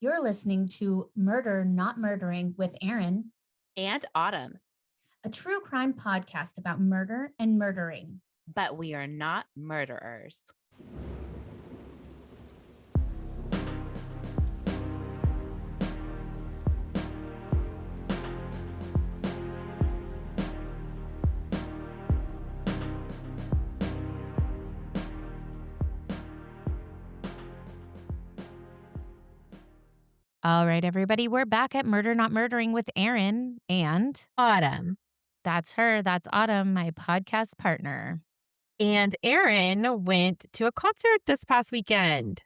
You're listening to Murder Not Murdering with Erin, And Autumn, a true crime podcast about murder and murdering. but we are not murderers. All right, everybody, we're back at Murder Not Murdering with Erin, and Autumn. that's her. That's Autumn, my podcast partner. And Erin went to a concert this past weekend.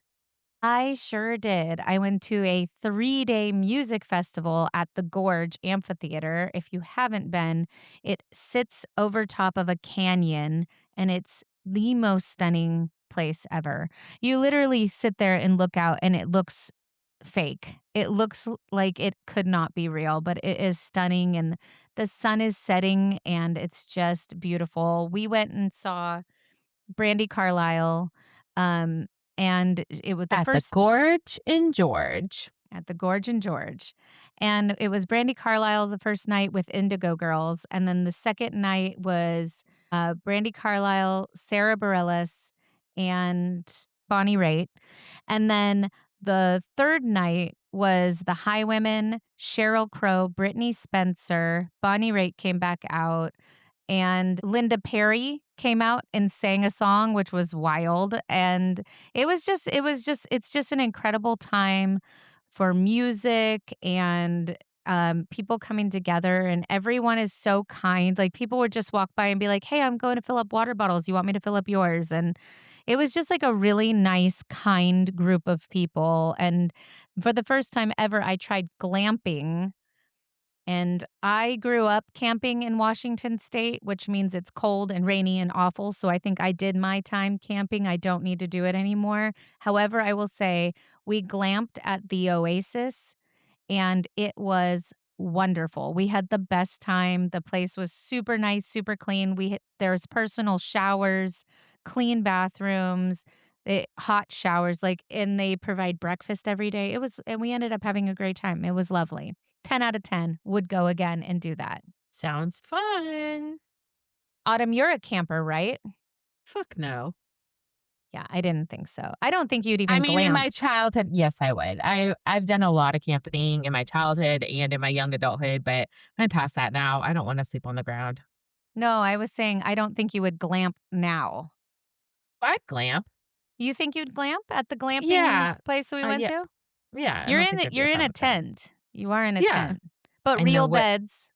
I sure did. I went to a 3-day music festival at the Gorge Amphitheater. If you haven't been, it sits over top of a canyon and it's the most stunning place ever. You literally sit there and look out and it looks fake. It looks like it could not be real, but it is stunning and the sun is setting and it's just beautiful. We went and saw Brandy Carlisle, um, and it was the At the first Gorge in George. at the Gorge and George, and it was Brandy Carlisle the first night with Indigo Girls, and then the second night was, Brandy Carlisle, Sarah Bareilles, and Bonnie Raitt, and then the third night was the Highwomen, Sheryl Crow, Brittany Spencer, Bonnie Raitt came back out, and Linda Perry came out and sang a song, which was wild, and it's just an incredible time for music and, people coming together, and everyone is so kind, like, people would just walk by and be like, "Hey, I'm going to fill up water bottles, you want me to fill up yours?" And it was just, like, a really nice, kind group of people, and for the first time ever, I tried glamping, and I grew up camping in Washington State, which means it's cold and rainy and awful. So I think I did my time camping. I don't need to do it anymore. However, I will say we glamped at the Oasis and it was wonderful. We had the best time. The place was super nice, super clean. There's personal showers, clean bathrooms, hot showers, and they provide breakfast every day. And we ended up having a great time. It was lovely. 10 out of 10 would go again and do that. Sounds fun. Autumn, you're a camper, right? Fuck no. Yeah, I didn't think so. I don't think you'd I even mean, in glamp. my childhood, yes, I would. I've done a lot of camping in my childhood and in my young adulthood, but I'm past that now. I don't want to sleep on the ground. No, I was saying I don't think you would glamp now. I glamp. You think you'd glamp at the glamping Yeah. place that we went Yeah. to? Yeah. I don't think there'd be a You're in problem a with that. tent. You are in a Yeah. tent. But I know real what beds.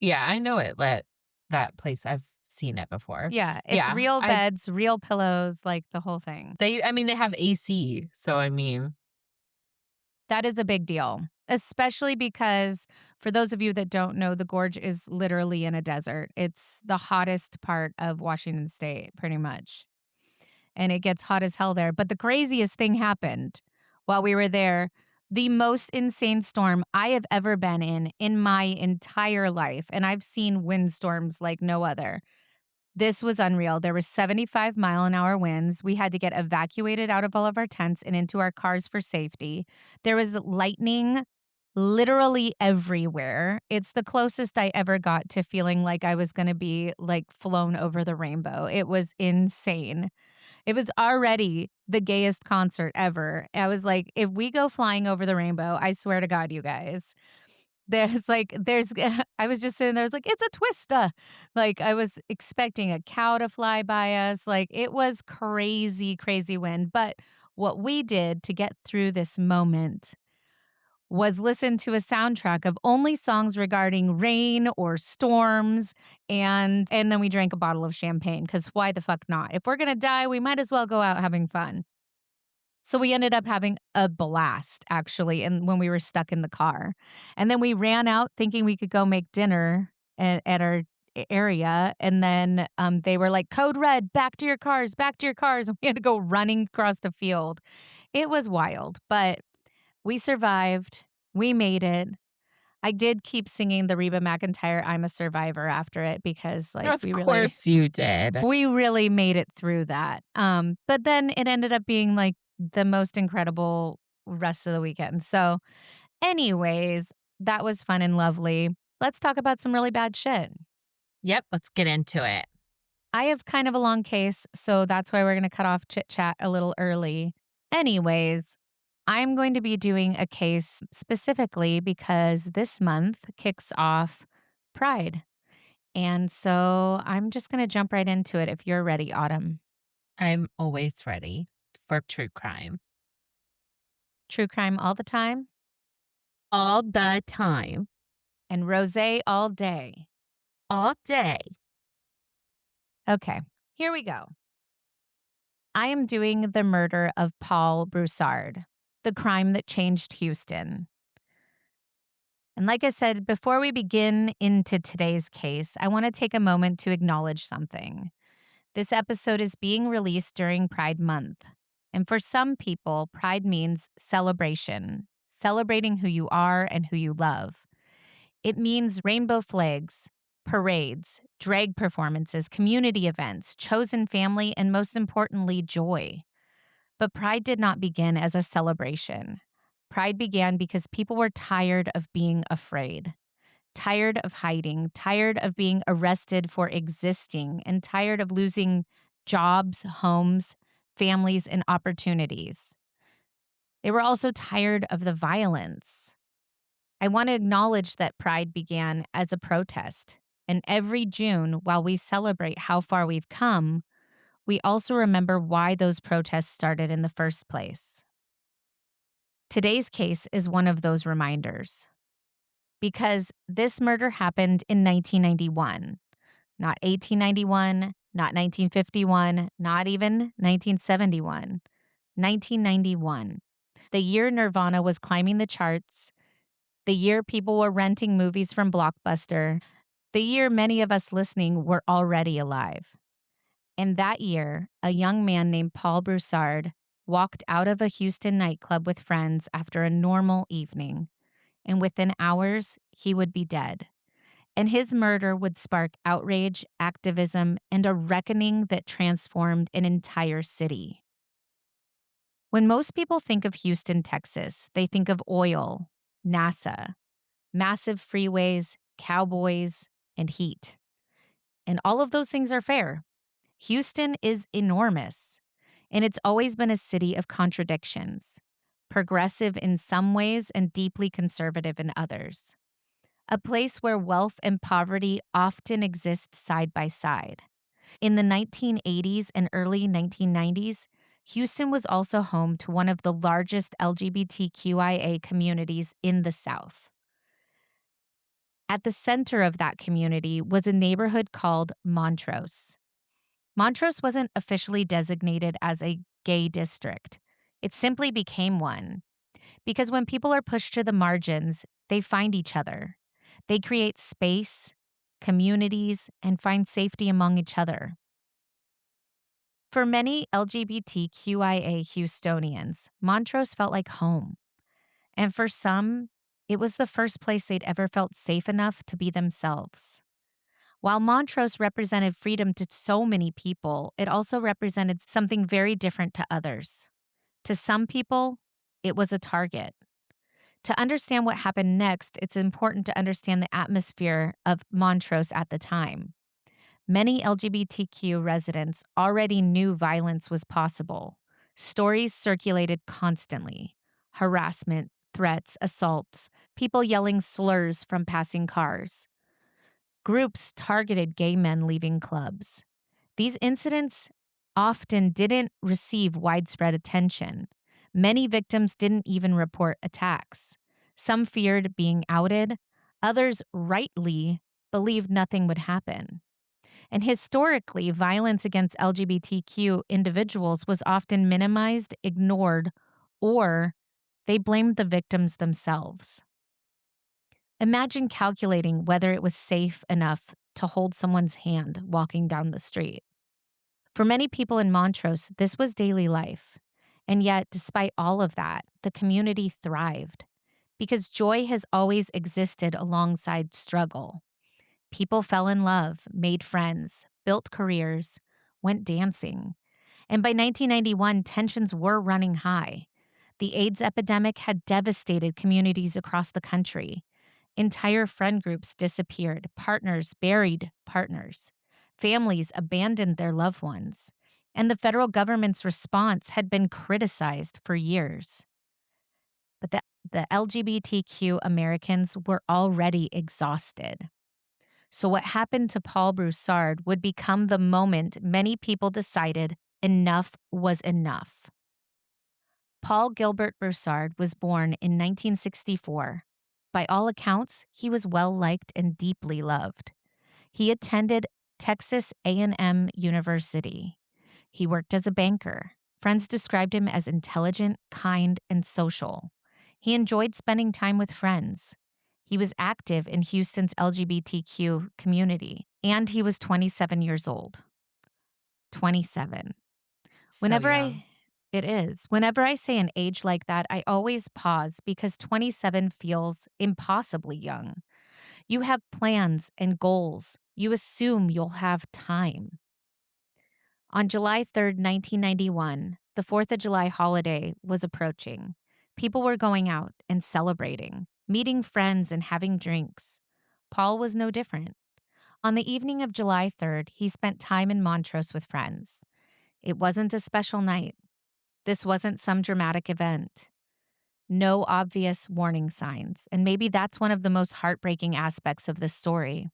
Yeah, I know it that place, I've seen it before. Yeah, it's Yeah, real I beds, real pillows, like the whole thing. I mean, they have AC, so I mean That is a big deal, especially because for those of you that don't know, the gorge is literally in a desert. It's the hottest part of Washington State, pretty much. And it gets hot as hell there. But the craziest thing happened while we were there. The most insane storm I have ever been in my entire life. And I've seen windstorms like no other. This was unreal. There were 75-mile-an-hour winds. We had to get evacuated out of all of our tents and into our cars for safety. There was lightning literally everywhere. It's the closest I ever got to feeling like I was going to be like flown over the rainbow. It was insane. It was already the gayest concert ever. I was like, if we go flying over the rainbow, I swear to God, you guys, there's I was just sitting there, I was like, it's a twista. Like I was expecting a cow to fly by us. Like it was crazy, crazy wind. But what we did to get through this moment was listen to a soundtrack of only songs regarding rain or storms, and then we drank a bottle of champagne because why the fuck not? If we're gonna die, we might as well go out having fun. So we ended up having a blast actually, and when we were stuck in the car. And then we ran out thinking we could go make dinner at our area, and then, they were like, "Code red, back to your cars," and we had to go running across the field. It was wild, but we survived. We made it. I did keep singing the Reba McEntire "I'm a Survivor" after it because, like, of course you did. we really made it through that. But then it ended up being, like, the most incredible rest of the weekend. So, anyways, that was fun and lovely. Let's talk about some really bad shit. Yep, let's get into it. I have kind of a long case, so that's why we're going to cut off chit chat a little early. Anyways, I'm going to be doing a case specifically because this month kicks off Pride. And so I'm just going to jump right into it if you're ready, Autumn. I'm always ready for true crime. True crime all the time All the time, and rosé all day. all day. Okay, here we go. I am doing the murder of Paul Broussard, the crime that changed Houston. And like I said, before we begin into today's case, I want to take a moment to acknowledge something. This episode is being released during Pride Month. And for some people, Pride means celebration, celebrating who you are and who you love. It means rainbow flags, parades, drag performances, community events, chosen family, and most importantly, joy. But Pride did not begin as a celebration. Pride began because people were tired of being afraid, tired of hiding, tired of being arrested for existing, and tired of losing jobs, homes, families, and opportunities. They were also tired of the violence. I want to acknowledge that Pride began as a protest. And every June, while we celebrate how far we've come, we also remember why those protests started in the first place. Today's case is one of those reminders because this murder happened in 1991, not 1891, not 1951, not even 1971, 1991. The year Nirvana was climbing the charts, the year people were renting movies from Blockbuster, the year many of us listening were already alive. And that year, a young man named Paul Broussard walked out of a Houston nightclub with friends after a normal evening, and within hours, he would be dead. And his murder would spark outrage, activism, and a reckoning that transformed an entire city. When most people think of Houston, Texas, they think of oil, NASA, massive freeways, cowboys, and heat. And all of those things are fair. Houston is enormous, and it's always been a city of contradictions, progressive in some ways and deeply conservative in others. A place where wealth and poverty often exist side by side. In the 1980s and early 1990s, Houston was also home to one of the largest LGBTQIA communities in the South. At the center of that community was a neighborhood called Montrose. Montrose wasn't officially designated as a gay district. It simply became one. Because when people are pushed to the margins, they find each other. They create space, communities, and find safety among each other. For many LGBTQIA Houstonians, Montrose felt like home. And for some, it was the first place they'd ever felt safe enough to be themselves. While Montrose represented freedom to so many people, it also represented something very different to others. To some people, it was a target. To understand what happened next, it's important to understand the atmosphere of Montrose at the time. Many LGBTQ residents already knew violence was possible. Stories circulated constantly: harassment, threats, assaults, people yelling slurs from passing cars. Groups targeted gay men leaving clubs. These incidents often didn't receive widespread attention. Many victims didn't even report attacks. Some feared being outed. Others rightly believed nothing would happen. And historically, violence against LGBTQ individuals was often minimized, ignored, or they blamed the victims themselves. Imagine calculating whether it was safe enough to hold someone's hand walking down the street. For many people in Montrose, this was daily life. And yet, despite all of that, the community thrived because joy has always existed alongside struggle. People fell in love, made friends, built careers, went dancing. And by 1991, tensions were running high. The AIDS epidemic had devastated communities across the country. Entire friend groups disappeared, partners buried partners, families abandoned their loved ones, and the federal government's response had been criticized for years. But the LGBTQ Americans were already exhausted. So, what happened to Paul Broussard would become the moment many people decided enough was enough. Paul Gilbert Broussard was born in 1964. By all accounts, he was well liked and deeply loved. He attended Texas A&M University. He worked as a banker. Friends described him as intelligent, kind, and social. He enjoyed spending time with friends. He was active in Houston's LGBTQ community, and he was 27 years old. 27. So Whenever young. I It is. Whenever I say an age like that, I always pause because 27 feels impossibly young. You have plans and goals. You assume you'll have time. On July 3rd, 1991, the 4th of July holiday was approaching. People were going out and celebrating, meeting friends and having drinks. Paul was no different. On the evening of July 3rd, he spent time in Montrose with friends. It wasn't a special night. This wasn't some dramatic event. No obvious warning signs, and maybe that's one of the most heartbreaking aspects of this story.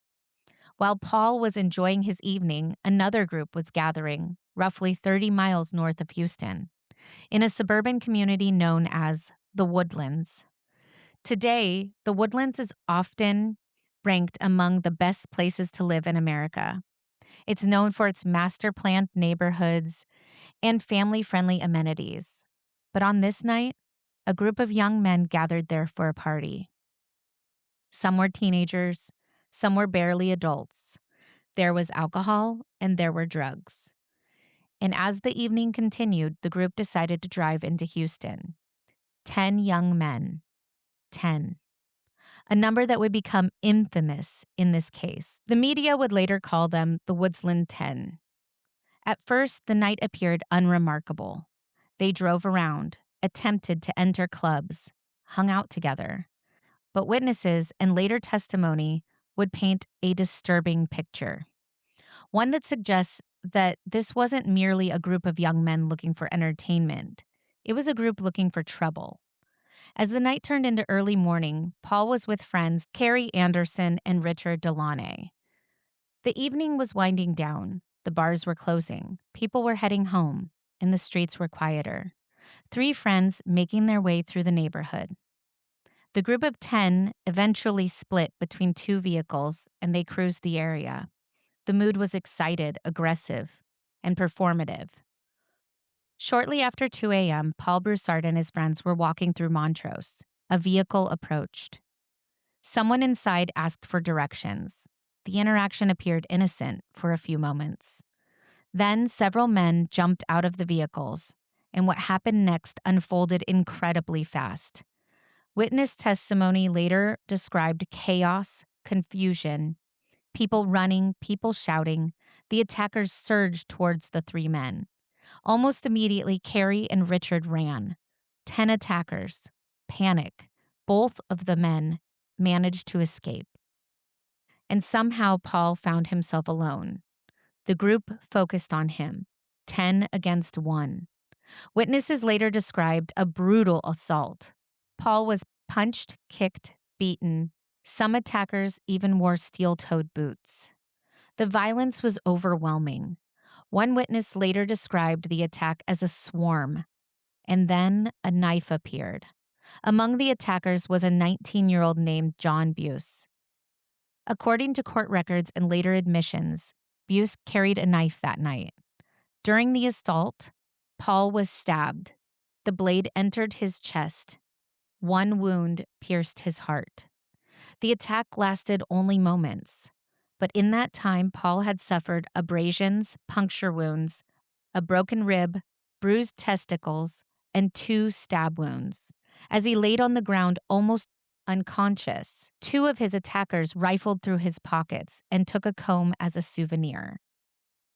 While Paul was enjoying his evening, another group was gathering, roughly 30 miles north of Houston, in a suburban community known as the Woodlands. Today, the Woodlands is often ranked among the best places to live in America. It's known for its master planned neighborhoods and family friendly amenities. But on this night, a group of young men gathered there for a party. Some were teenagers, some were barely adults. There was alcohol and there were drugs. And as the evening continued, the group decided to drive into Houston. 10 young men. 10. A number that would become infamous in this case. The media would later call them the Woodsland 10. At first, the night appeared unremarkable. They drove around, attempted to enter clubs, hung out together. But witnesses and later testimony would paint a disturbing picture. One that suggests that this wasn't merely a group of young men looking for entertainment. It was a group looking for trouble. As the night turned into early morning, Paul was with friends Carrie Anderson and Richard Delaunay. The evening was winding down. The bars were closing. People were heading home, and the streets were quieter. Three friends making their way through the neighborhood. The group of 10 eventually split between two vehicles, and they cruised the area. The mood was excited, aggressive, and performative. Shortly after 2 a.m., Paul Broussard and his friends were walking through Montrose. A vehicle approached. Someone inside asked for directions. The interaction appeared innocent for a few moments. Then several men jumped out of the vehicles, and what happened next unfolded incredibly fast. Witness testimony later described chaos, confusion, people running, people shouting. The attackers surged towards the three men. Almost immediately, Carrie and Richard ran. 10 attackers. Panic. Both of the men managed to escape. And somehow Paul found himself alone. The group focused on him. 10 against 1. Witnesses later described a brutal assault. Paul was punched, kicked, beaten. Some attackers even wore steel-toed boots. The violence was overwhelming. One witness later described the attack as a swarm, and then a knife appeared. Among the attackers was a 19-year-old named John Buse. According to court records and later admissions, Buse carried a knife that night. During the assault, Paul was stabbed. The blade entered his chest. One wound pierced his heart. The attack lasted only moments. But in that time, Paul had suffered abrasions, puncture wounds, a broken rib, bruised testicles, and 2 stab wounds. As he laid on the ground almost unconscious, 2 of his attackers rifled through his pockets and took a comb as a souvenir.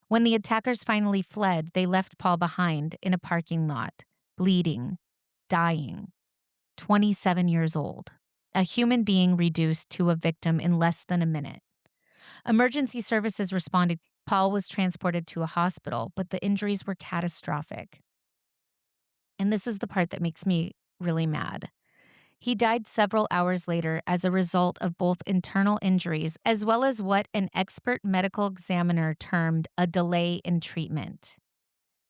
When the attackers finally fled, they left Paul behind in a parking lot, bleeding. dying, 27 years old, a human being reduced to a victim in less than a minute. Emergency services responded. Paul was transported to a hospital, but the injuries were catastrophic. And this is the part that makes me really mad. He died several hours later as a result of both internal injuries as well as what an expert medical examiner termed a delay in treatment.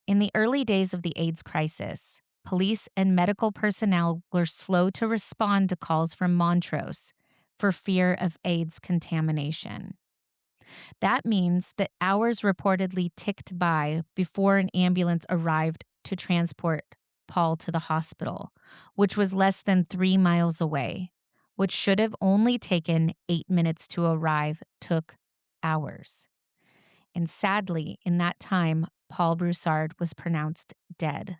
In the early days of the AIDS crisis, police and medical personnel were slow to respond to calls from Montrose for fear of AIDS contamination. That means that hours reportedly ticked by before an ambulance arrived to transport Paul to the hospital, which was less than 3 miles away, which should have only taken 8 minutes to arrive, took hours. And sadly, in that time, Paul Broussard was pronounced dead.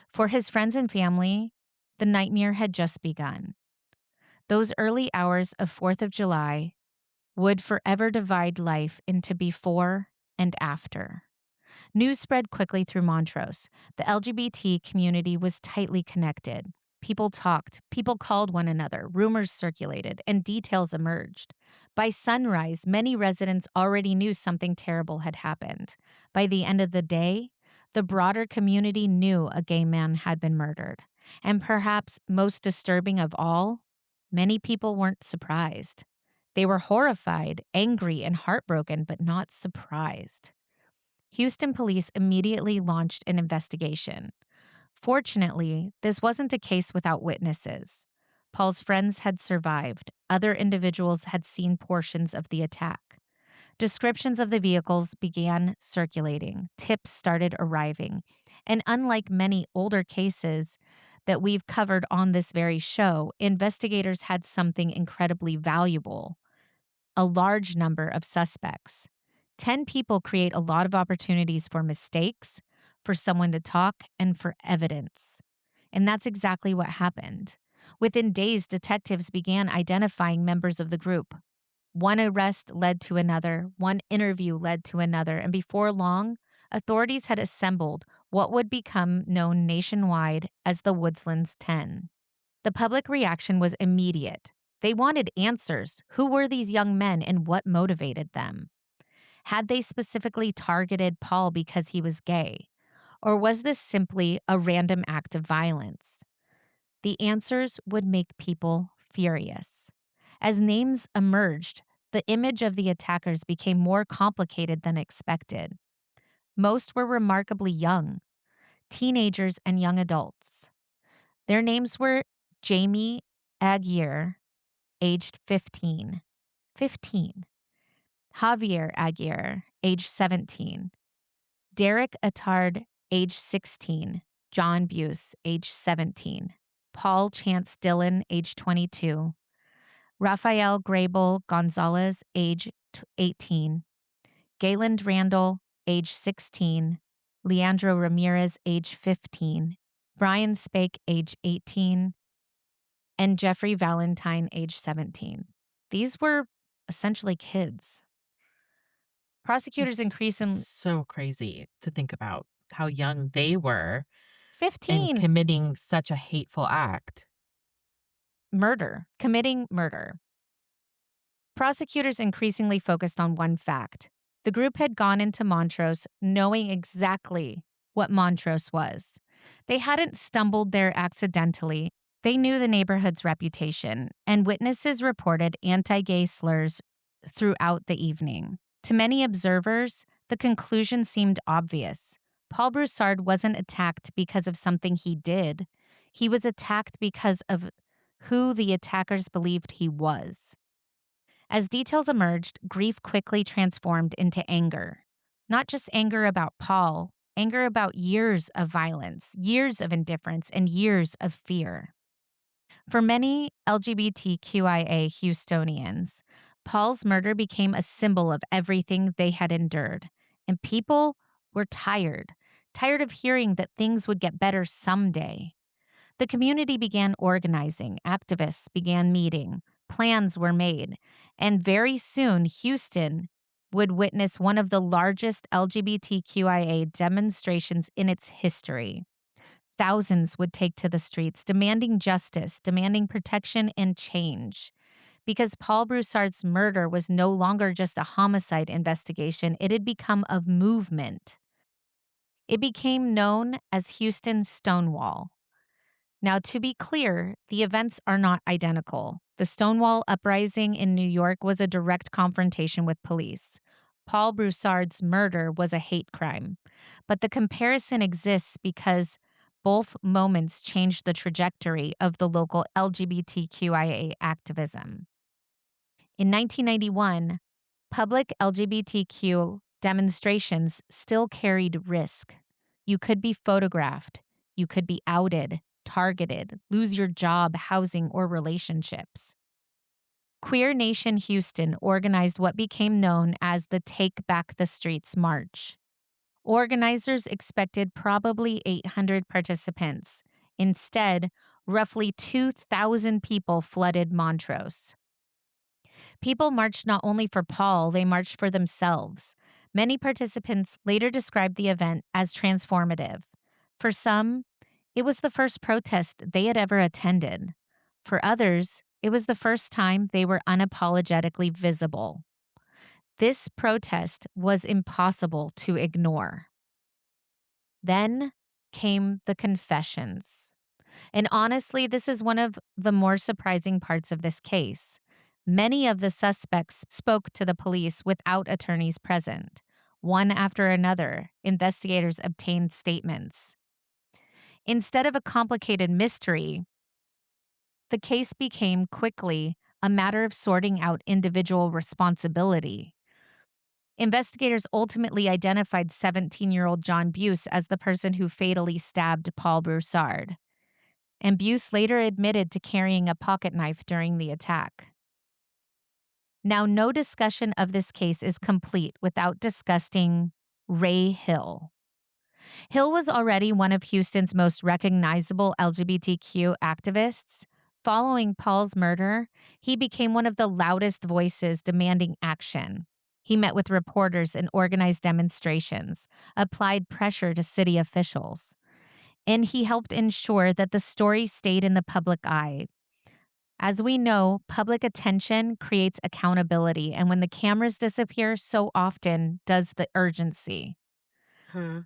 For his friends and family, the nightmare had just begun. Those early hours of 4th of July would forever divide life into before and after. News spread quickly through Montrose. The LGBT community was tightly connected. People talked, people called one another, rumors circulated, and details emerged. By sunrise, many residents already knew something terrible had happened. By the end of the day, the broader community knew a gay man had been murdered. And perhaps most disturbing of all, many people weren't surprised. They were horrified, angry, and heartbroken, but not surprised. Houston police immediately launched an investigation. Fortunately, this wasn't a case without witnesses. Paul's friends had survived. Other individuals had seen portions of the attack. Descriptions of the vehicles began circulating. Tips started arriving. And unlike many older cases that we've covered on this very show, investigators had something incredibly valuable: a large number of suspects. 10 people create a lot of opportunities for mistakes, for someone to talk, and for evidence. And that's exactly what happened. Within days, detectives began identifying members of the group. One arrest led to another, one interview led to another, and before long, authorities had assembled what would become known nationwide as the Woodslands 10. The public reaction was immediate. They wanted answers. Who were these young men and what motivated them? Had they specifically targeted Paul because he was gay? Or was this simply a random act of violence? The answers would make people furious. As names emerged, the image of the attackers became more complicated than expected. Most were remarkably young, teenagers and young adults. Their names were Jamie Aguirre, aged 15. 15. Javier Aguirre, age 17. Derek Attard, age 16. John Buse, age 17. Paul Chance Dillon, age 22. Rafael Grable Gonzalez, age 18. Gayland Randall, age 16. Leandro Ramirez, age 15. Brian Spake, age 18. And Jeffrey Valentine, age 17. These were essentially kids. Prosecutors It's increasingly so crazy to think about how young they were and 15 committing such a hateful act. committing murder. Prosecutors increasingly focused on one fact. The group had gone into Montrose knowing exactly what Montrose was. They hadn't stumbled there accidentally. They knew the neighborhood's reputation, and witnesses reported anti-gay slurs throughout the evening. To many observers, the conclusion seemed obvious. Paul Broussard wasn't attacked because of something he did. He was attacked because of who the attackers believed he was. As details emerged, grief quickly transformed into anger. Not just anger about Paul, anger about years of violence, years of indifference, and years of fear. For many LGBTQIA Houstonians, Paul's murder became a symbol of everything they had endured, and people were tired of hearing that things would get better someday. The community began organizing, activists began meeting, plans were made, and very soon Houston would witness one of the largest LGBTQIA demonstrations in its history. thousands would take to the streets, demanding justice, demanding protection, and change. Because Paul Broussard's murder was no longer just a homicide investigation, it had become a movement. It became known as Houston's Stonewall. Now, to be clear, the events are not identical. The Stonewall uprising in New York was a direct confrontation with police. Paul Broussard's murder was a hate crime. But the comparison exists because both moments changed the trajectory of the local LGBTQIA activism. In 1991, public LGBTQ demonstrations still carried risk. You could be photographed, you could be outed, targeted, lose your job, housing, or relationships. Queer Nation Houston organized what became known as the Take Back the Streets March. Organizers expected probably 800 participants. Instead, roughly 2,000 people flooded Montrose. People marched not only for Paul, they marched for themselves. Many participants later described the event as transformative. For some, it was the first protest they had ever attended. For others, it was the first time they were unapologetically visible. This protest was impossible to ignore. Then came the confessions. And honestly, this is one of the more surprising parts of this case. Many of the suspects spoke to the police without attorneys present. One after another, investigators obtained statements. Instead of a complicated mystery, the case became quickly a matter of sorting out individual responsibility. Investigators ultimately identified 17-year-old John Buse as the person who fatally stabbed Paul Broussard. And Buse later admitted to carrying a pocket knife during the attack. Now, no discussion of this case is complete without discussing Ray Hill. Hill was already one of Houston's most recognizable LGBTQ activists. Following Paul's murder, he became one of the loudest voices demanding action. He met with reporters and organized demonstrations, applied pressure to city officials, and he helped ensure that the story stayed in the public eye. As we know, public attention creates accountability, and when the cameras disappear, so often does the urgency. Hmm.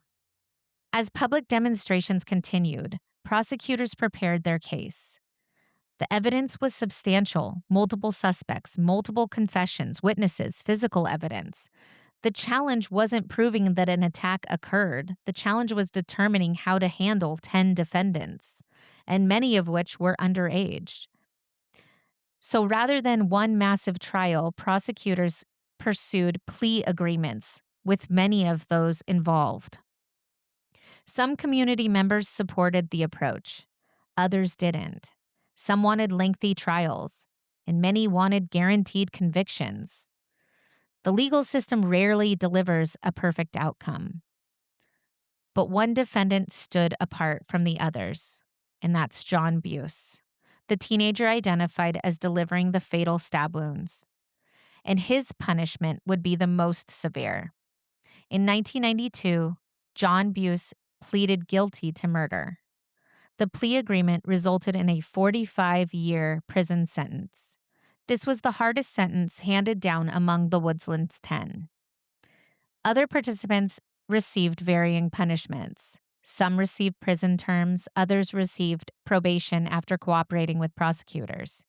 As public demonstrations continued, prosecutors prepared their case. The evidence was substantial: multiple suspects, multiple confessions, witnesses, physical evidence. The challenge wasn't proving that an attack occurred. The challenge was determining how to handle 10 defendants, and many of which were underage. So rather than one massive trial, prosecutors pursued plea agreements with many of those involved. Some community members supported the approach, others didn't. Some wanted lengthy trials, and many wanted guaranteed convictions. The legal system rarely delivers a perfect outcome. But one defendant stood apart from the others, and that's John Buse, the teenager identified as delivering the fatal stab wounds. And his punishment would be the most severe. In 1992, John Buse pleaded guilty to murder. The plea agreement resulted in a 45-year prison sentence. This was the hardest sentence handed down among the Woodlands 10. Other participants received varying punishments. Some received prison terms, others received probation after cooperating with prosecutors.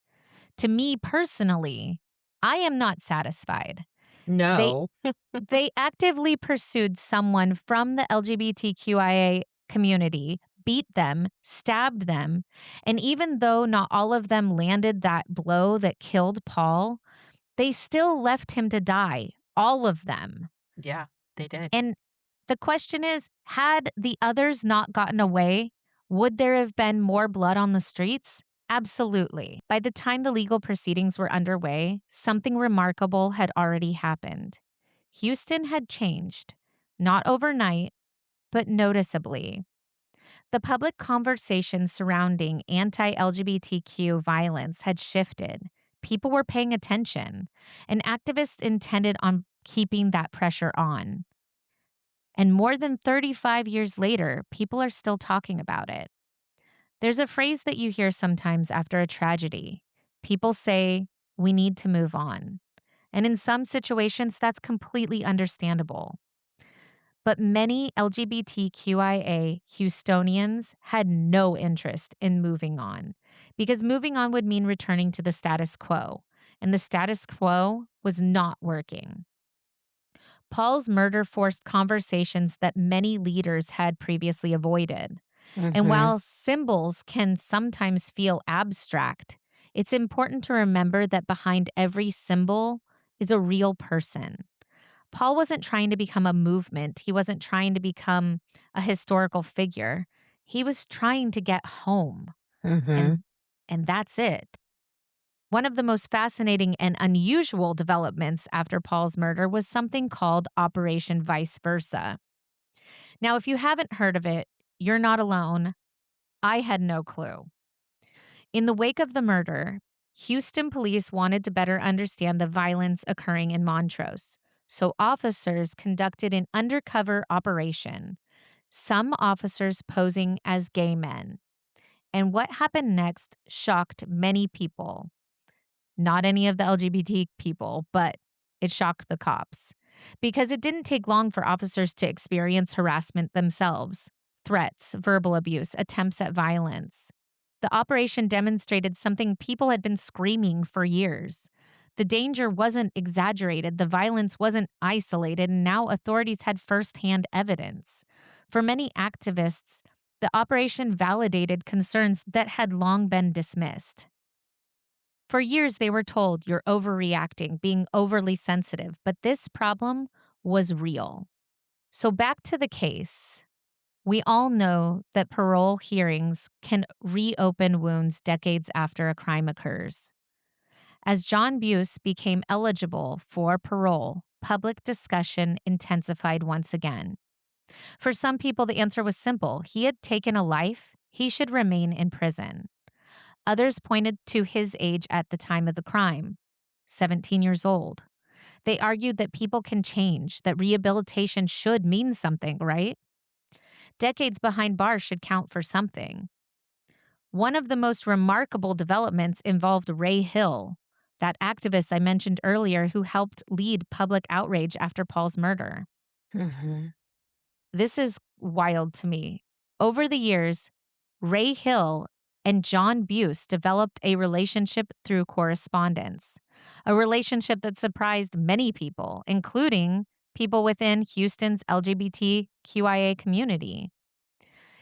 To me personally, I am not satisfied. They No. they actively pursued someone from the LGBTQIA community, beat them, stabbed them, and even though not all of them landed that blow that killed Paul, they still left him to die, all of them. Yeah, they did. And the question is, had the others not gotten away, would there have been more blood on the streets? Absolutely. By the time the legal proceedings were underway, something remarkable had already happened. Houston had changed, not overnight, but noticeably. The public conversation surrounding anti-LGBTQ violence had shifted. People were paying attention, and activists intended on keeping that pressure on. And more than 35 years later, people are still talking about it. There's a phrase that you hear sometimes after a tragedy. People say, we need to move on. And in some situations, that's completely understandable. But many LGBTQIA Houstonians had no interest in moving on because moving on would mean returning to the status quo. And the status quo was not working. Paul's murder forced conversations that many leaders had previously avoided. And Mhm. while symbols can sometimes feel abstract, it's important to remember that behind every symbol is a real person. Paul wasn't trying to become a movement, he wasn't trying to become a historical figure. He was trying to get home. Mhm. And and that's it. One of the most fascinating and unusual developments after Paul's murder was something called Operation Vice Versa. Now, if you haven't heard of it, you're not alone. I had no clue. In the wake of the murder, Houston police wanted to better understand the violence occurring in Montrose. So officers conducted an undercover operation, some officers posing as gay men. And what happened next shocked many people. Not any of the LGBT people, but it shocked the cops. Because it didn't take long for officers to experience harassment themselves, threats, verbal abuse, attempts at violence. The operation demonstrated something people had been screaming for years. The danger wasn't exaggerated, the violence wasn't isolated, and now authorities had firsthand evidence. For many activists, the operation validated concerns that had long been dismissed. For years, they were told you're overreacting, being overly sensitive, but this problem was real. So, back to the case. We all know that parole hearings can reopen wounds decades after a crime occurs. As John Buse became eligible for parole, public discussion intensified once again. For some people, the answer was simple: he had taken a life, he should remain in prison. Others pointed to his age at the time of the crime, 17 years old. They argued that people can change, that rehabilitation should mean something, right? Decades behind bars should count for something. One of the most remarkable developments involved Ray Hill, that activist I mentioned earlier who helped lead public outrage after Paul's murder. Mhm. This is wild to me. Over the years, Ray Hill and John Buse developed a relationship through correspondence, a relationship that surprised many people, including people within Houston's LGBTQIA community.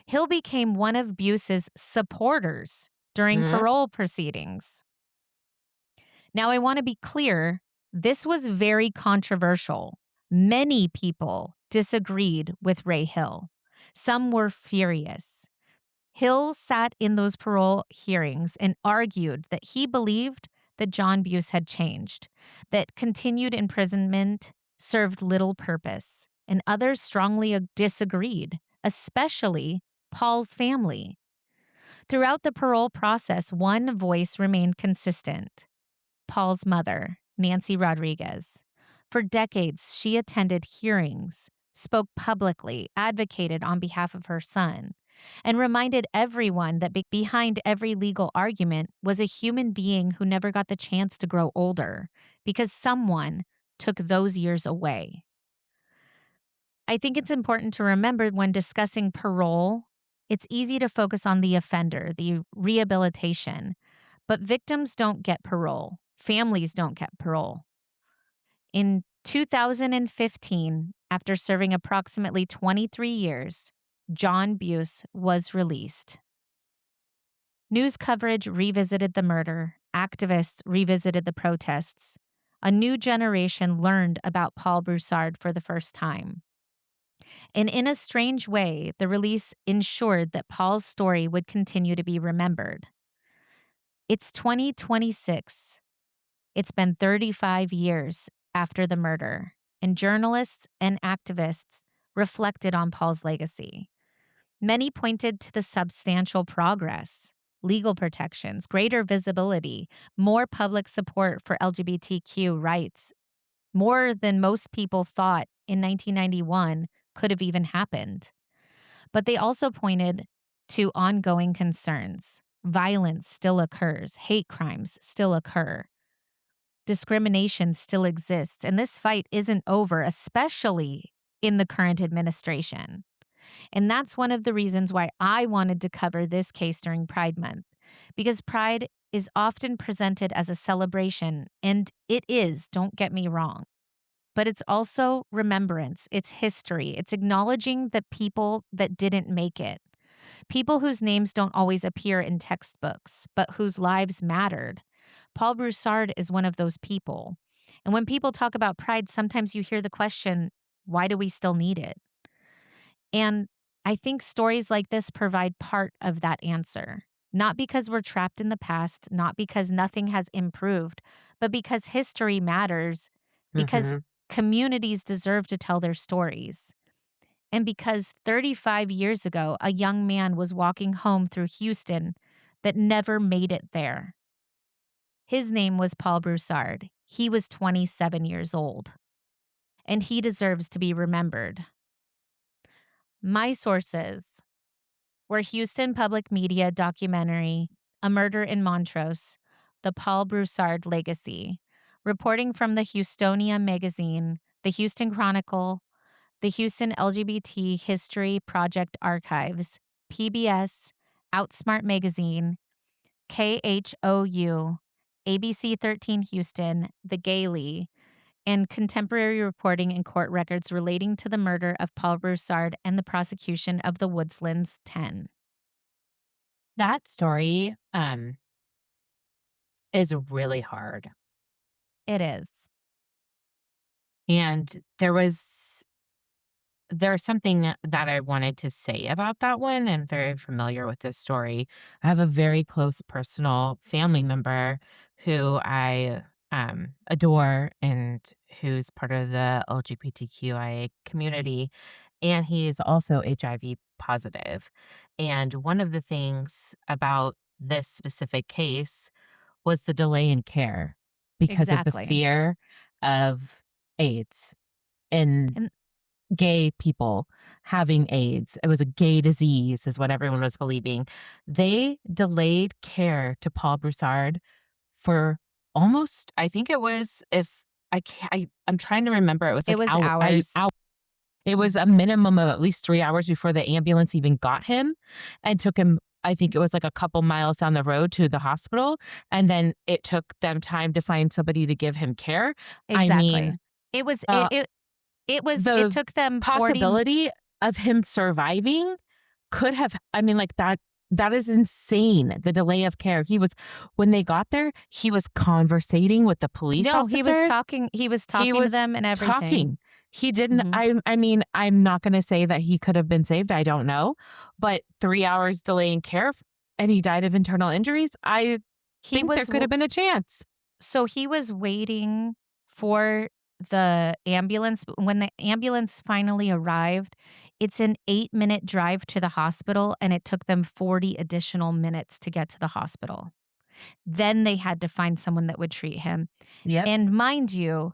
Hill became one of Buse's supporters during Mhm. parole proceedings. Now, I want to be clear, this was very controversial. Many people disagreed with Ray Hill. Some were furious. Hill sat in those parole hearings and argued that he believed that John Buse had changed, that continued imprisonment served little purpose, and others strongly disagreed, especially Paul's family. Throughout the parole process, one voice remained consistent: Paul's mother, Nancy Rodriguez. For decades, she attended hearings, spoke publicly, advocated on behalf of her son, and reminded everyone that behind every legal argument was a human being who never got the chance to grow older because someone took those years away. I think it's important to remember when discussing parole, it's easy to focus on the offender, the rehabilitation, but victims don't get parole. Families don't get parole. In 2015, after serving approximately 23 years, John Buse was released. News coverage revisited the murder, activists revisited the protests. A new generation learned about Paul Broussard for the first time. And in a strange way, the release ensured that Paul's story would continue to be remembered. It's 2026. It's been 35 years after the murder, and journalists and activists reflected on Paul's legacy. Many pointed to the substantial progress: legal protections, greater visibility, more public support for LGBTQ rights, more than most people thought in 1991 could have even happened. But they also pointed to ongoing concerns. Violence still occurs, hate crimes still occur, discrimination still exists, and this fight isn't over, especially in the current administration. And that's one of the reasons why I wanted to cover this case during Pride Month, because Pride is often presented as a celebration, and it is, don't get me wrong. But it's also remembrance, it's history, it's acknowledging the people that didn't make it, people whose names don't always appear in textbooks, but whose lives mattered. Paul Broussard is one of those people. And when people talk about pride, sometimes you hear the question, why do we still need it? And I think stories like this provide part of that answer. Not because we're trapped in the past, not because nothing has improved, but because history matters, because Mhm. communities deserve to tell their stories. And because 35 years ago, a young man was walking home through Houston that never made it there. His name was Paul Broussard. He was 27 years old, and he deserves to be remembered. My sources were Houston Public Media documentary, A Murder in Montrose, The Paul Broussard Legacy, reporting from the Houstonia magazine, the Houston Chronicle, the Houston LGBT History Project Archives, PBS, Outsmart Magazine, KHOU, ABC 13 Houston, The Gailey, and contemporary reporting and court records relating to the murder of Paul Broussard and the prosecution of the Woodslands 10. That story, is really hard, It is. and there's something that I wanted to say about that one. I'm very familiar with this story. I have a very close personal family member who I adore and who's part of the LGBTQIA community, and he is also HIV positive. And one of the things about this specific case was the delay in care because of the Exactly. fear of AIDS. And And gay people having AIDS. It was a gay disease, is what everyone was believing. They delayed care to Paul Broussard for almost, I think it was, if I can't, I'm trying to remember, it was it like was hour, ours. it was Mhm. a minimum of at least 3 hours before the ambulance even got him and took him. I think it was like a couple miles down the road to the hospital. And then it took them time to find somebody to give him care. I Exactly. mean, It was uh, it the took them 40. possibility of him surviving could have, I mean, like, that is insane, the delay of care. He was when they got there, he was conversating with the police No, officers. he was He talking to was them and everything. talking. He didn't Mhm. I mean, I'm not gonna say that he could have been saved, I don't know, but 3 hours delay in care and he died of internal injuries, I He think there was could have been a chance. So he was waiting for the ambulance. When the ambulance finally arrived, it's an 8-minute drive to the hospital, and it took them 40 additional minutes to get to the hospital. Then they had to find someone that would treat him. Yep. And mind you,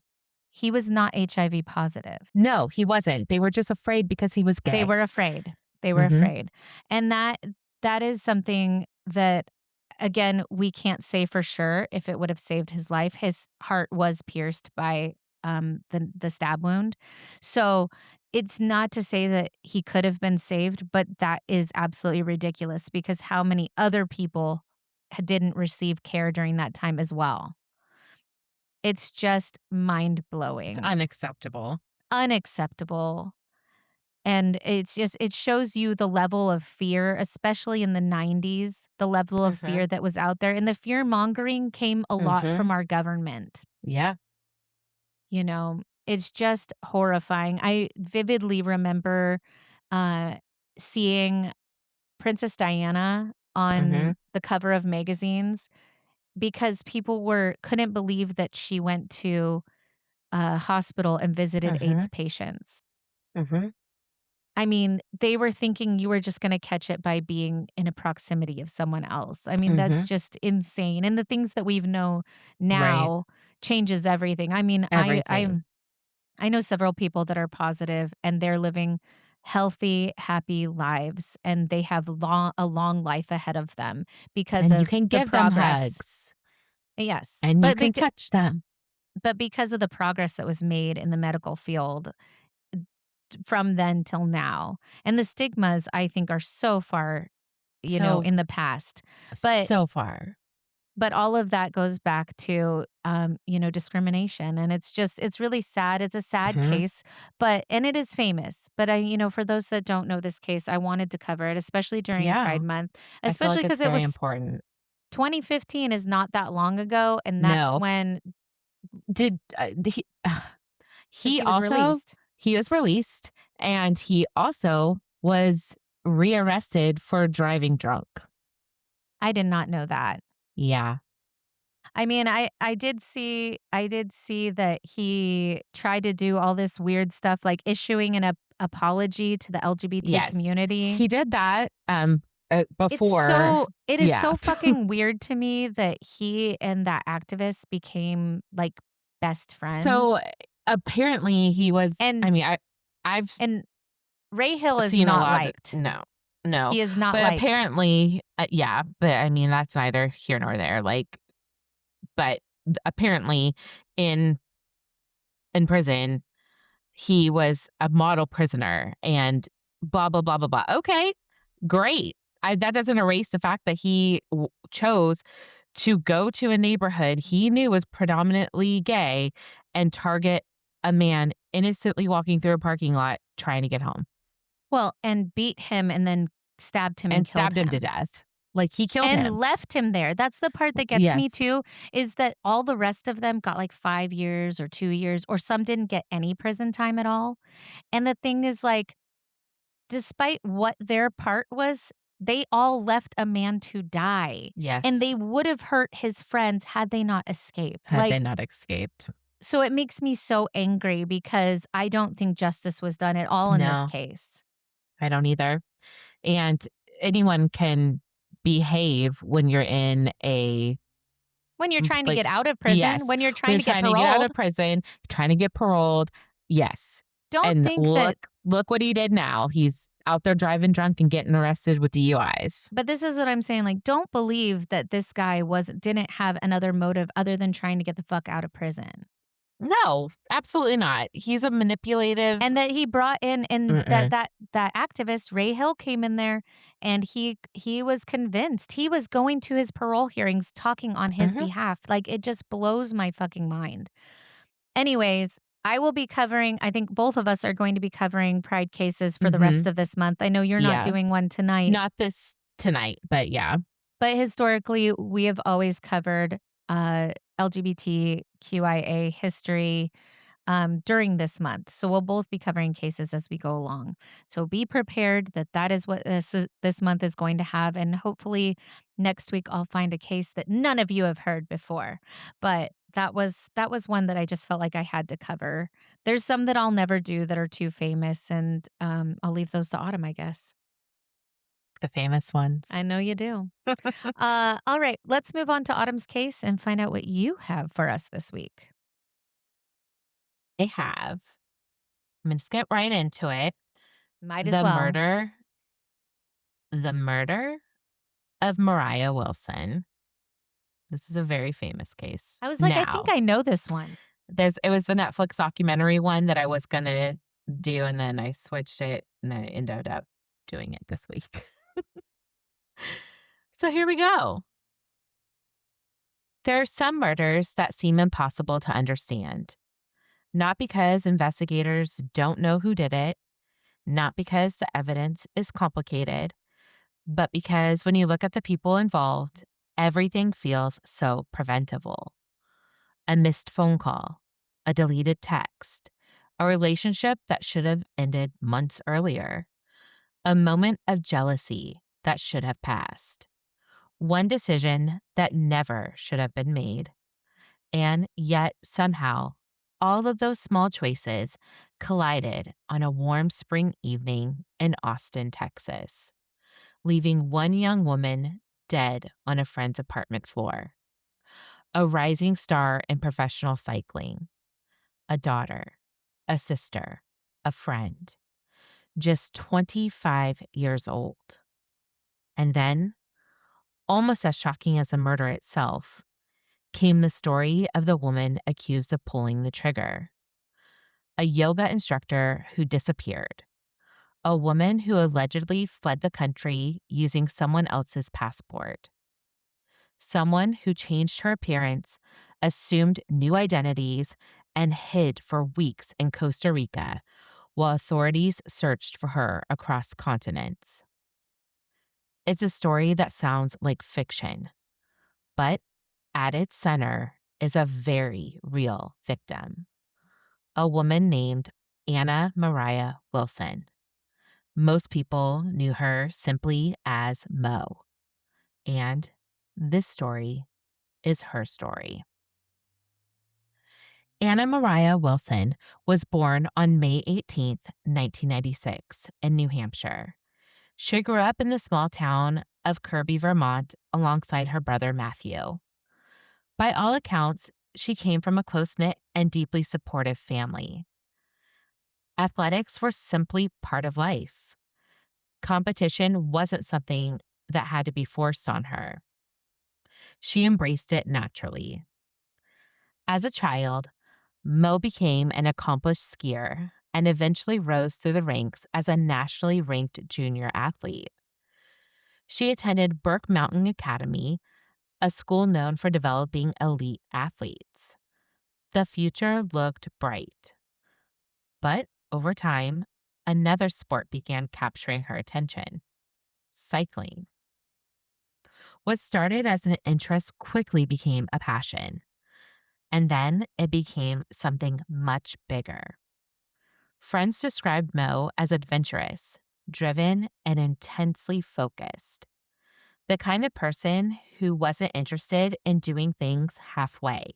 he was not HIV positive. No, he wasn't. They were just afraid because he was They gay. were afraid. They were Mhm. afraid. And that is something that, again, we can't say for sure if it would have saved his life. His heart was pierced by, the stab wound. So, it's not to say that he could have been saved, but that is absolutely ridiculous because how many other people didn't receive care during that time as well. It's just It's mind-blowing, unacceptable. unacceptable. And it's just it shows you the level of fear, especially in the '90s, the level of fear Mhm. that was out there, and the fear-mongering came a lot from Mhm. our government, Yeah. you know? It's just horrifying. I vividly remember, uh, seeing Princess Diana on Mhm. the cover of magazines because people were couldn't believe that she went to a hospital and visited AIDS Mhm. patients. Mhm. I mean, they were thinking you were just gonna catch it by being in a proximity of someone else. I mean, that's Mhm. just insane, and the things that we've know Right. now changes everything. I mean, Everything. I know several people that are positive, and they're living healthy, happy lives, and they have a long life ahead of them because And you of can the give them progress. hugs Yes, and you can touch them. but because of the progress that was made in the medical field from then till now, and the stigmas, I think, are so far, So, in the past. But so far. all of that goes back to, discrimination, and it's really sad. It's a sad Mhm. case, and it is famous. But for those that don't know this case, I wanted to cover it, especially during Yeah. Pride Month, I feel especially like it's because it very was important. 2015 is not that long ago, and that's No. when Did, he because he he was also released. he was released, and he also was rearrested for driving drunk. I did not know that. Yeah. I mean, I did see that he tried to do all this weird stuff, like issuing an apology to the LGBT Yes. community. He did that, before. It is Yeah. so fucking weird to me that he and that activist became, like, best So, friends, apparently he was I and mean, I've and Ray Hill is seen a not lot of liked. no, no, He is not but liked. apparently yeah, but I mean, that's neither here nor there, like, but apparently in prison, he was a model prisoner and blah, blah, blah, blah, blah. Okay, great. That doesn't erase the fact that he chose to go to a neighborhood he knew was predominantly gay and target a man innocently walking through a parking lot trying to get home Well, and beat him and then stabbed him and and killed stabbed him to him. death. Like he killed And him. left him there. That's the part that gets me Yes. too, is that all the rest of them got, like, 5 years or 2 years, or some didn't get any prison time at all, and the thing is, like, despite what their part was, they all left a man to die, and Yes. they would have hurt his friends had they not escaped, Had they like, not escaped. so it makes me so angry because I don't think justice was done at all in this No, case. I don't either. And anyone can behave when you're in a When you're trying to like get out of prison, yes, when you're when trying you're to get trying to get out of paroled, prison, trying to get paroled, yes. don't And think that. look what he did now. He's out there driving drunk and getting arrested with DUIs. But this is what I'm saying, like, don't believe that this guy didn't have another motive other than trying to get the fuck out of prison. No, absolutely not. He's a manipulative And that he brought in, and mm-mm, that activist, Ray Hill, came in there, and he was convinced. He was going to his parole hearings talking on his mhm, behalf. Like, it just blows my fucking mind. Anyways, I think both of us are going to be covering pride cases for the rest mhm, of this month. I know you're not yeah. doing one tonight. Not this tonight, but yeah. But historically, we have always covered, LGBTQIA history, during this month. So we'll both be covering cases as we go along. So be prepared that that is what this month is going to have, and hopefully next week I'll find a case that none of you have heard before. But that was one that I just felt like I had to cover. There's some that I'll never do that are too famous, and I'll leave those to Autumn, I guess. The famous ones. I know you do. All right, let's move on to Autumn's case and find out what you have for us this week. They have. I'm gonna get right into it. Might as The well. murder the murder of Moriah Wilson. This is a very famous case. I was like, I think Now, I know this one. it was the Netflix documentary one that I was gonna do, and then I switched it, and I ended up doing it this week. So here we go. There are some murders that seem impossible to understand, not because investigators don't know who did it, not because the evidence is complicated, but because when you look at the people involved, everything feels so preventable. A missed phone call, a deleted text, a relationship that should have ended months earlier, a moment of jealousy that should have passed, one decision that never should have been made. And yet, somehow, all of those small choices collided on a warm spring evening in Austin, Texas, leaving one young woman dead on a friend's apartment floor, a rising star in professional cycling, a daughter, a sister, a friend. just 25 years old. And then, almost as shocking as the murder itself, came the story of the woman accused of pulling the trigger, a yoga instructor who disappeared, a woman who allegedly fled the country using someone else's passport, someone who changed her appearance, assumed new identities, and hid for weeks in Costa Rica while authorities searched for her across continents. It's a story that sounds like fiction, but at its center is a very real victim, a woman named Anna Moriah Wilson. Most people knew her simply as Mo, and this story is her story. Anna Moriah Wilson was born on May 18th, 1996, in New Hampshire. She grew up in the small town of Kirby, Vermont, alongside her brother Matthew. By all accounts, she came from a close knit and deeply supportive family. Athletics were simply part of life. Competition wasn't something that had to be forced on her. She embraced it naturally. As a child, Mo became an accomplished skier and eventually rose through the ranks as a nationally ranked junior athlete. She attended Burke Mountain Academy, a school known for developing elite athletes. The future looked bright. But over time, another sport began capturing her attention: cycling. What started as an interest quickly became a passion, and then it became something much bigger. Friends described Mo as adventurous, driven, and intensely focused, the kind of person who wasn't interested in doing things halfway.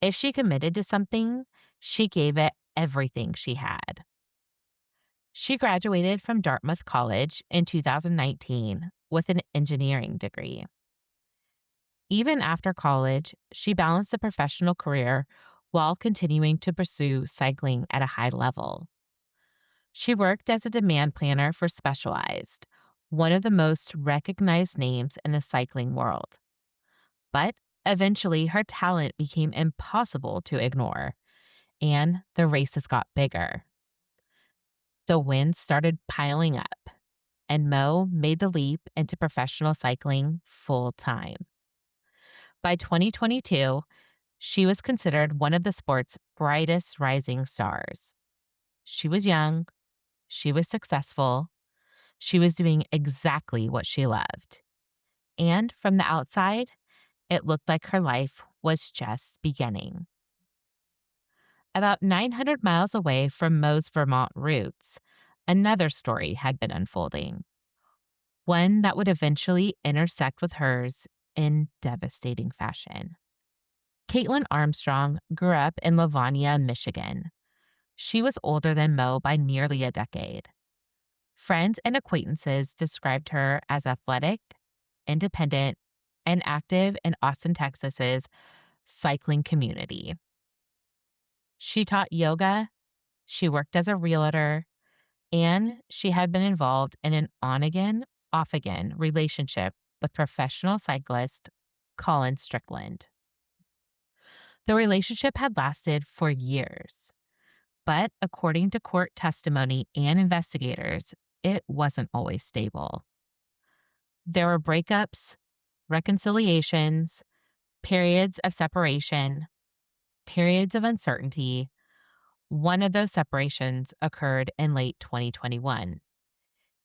If she committed to something, she gave it everything she had. She graduated from Dartmouth College in 2019 with an engineering degree. Even after college, she balanced a professional career while continuing to pursue cycling at a high level. She worked as a demand planner for Specialized, one of the most recognized names in the cycling world. But eventually, her talent became impossible to ignore, and the races got bigger. The wins started piling up, and Mo made the leap into professional cycling full time. By 2022, she was considered one of the sport's brightest rising stars. She was young, she was successful, she was doing exactly what she loved. And from the outside, it looked like her life was just beginning. About 900 miles away from Mo's Vermont roots, another story had been unfolding, one that would eventually intersect with hers in devastating fashion. Caitlin Armstrong grew up in Livonia, Michigan. She was older than Mo by nearly a decade. Friends and acquaintances described her as athletic, independent, and active in Austin, Texas's cycling community. She taught yoga, she worked as a realtor, and she had been involved in an on again, off again relationship with professional cyclist Colin Strickland. The relationship had lasted for years, but according to court testimony and investigators, it wasn't always stable. There were breakups, reconciliations, periods of separation, periods of uncertainty. One of those separations occurred in late 2021.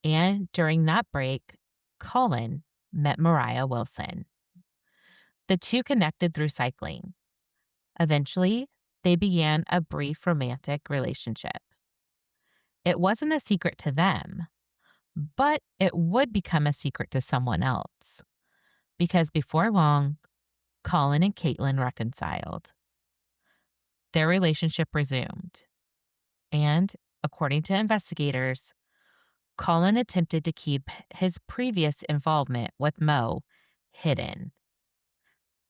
And during that break, Colin met Moriah Wilson. The two connected through cycling. Eventually, they began a brief romantic relationship. It wasn't a secret to them, but it would become a secret to someone else. Because before long, Colin and Caitlin reconciled. Their relationship resumed. And, according to investigators, Colin attempted to keep his previous involvement with Mo hidden.